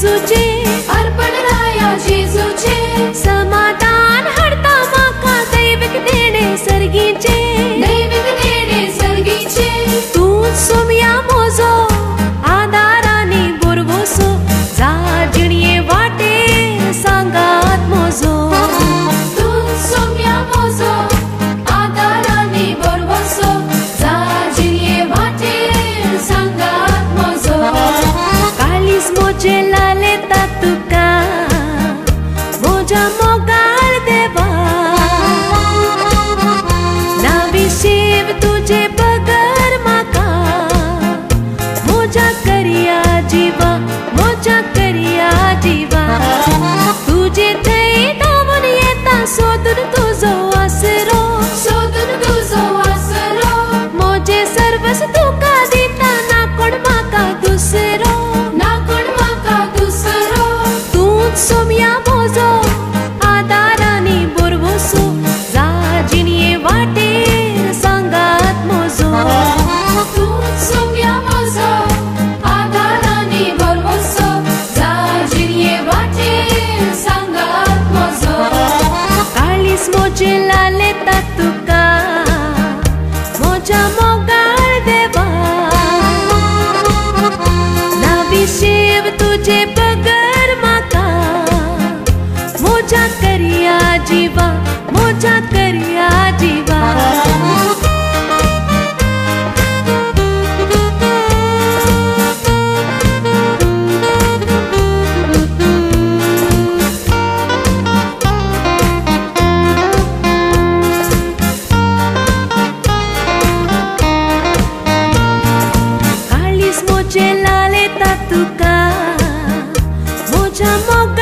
जेजूचे अर्पण राया जेजूचे समाधान हरता माका दैविक देणे सर्गीचे तू सोमया मोजो आदाराने बोरवोसो जाजणीये वाटे सांगात मोजो तू सोम्या मोजो आदाराने बोरवोसो जाजणीये वाटे सांगात मोजो कालीस मोजे लाले तातुका मोजा मोगाळ देवा नावी शिव तुझे बगर माका मोजा करिया जीवा मोजा करिया जीवा तुझे थई धावून येता सोदून तुझो आसरो मोजे सर्वस तुका दिता ना कोण माका दुसरो तूच सोमया मोजो आदाराने बोरवोसो जाजिणये वाटेर सांगात मोजो तू सोम्या मोजो आदाराने बोरवोसो जाजणीये वाटे सांगात मोजो काळीस मोजे लाले तातुका मोजा मोगाळ देवा नावी शिव तुझे बगर माका मोजा करिया जीवा मोजा करिया जीवा काळीस मोजे लाले तातुका मोजा मोग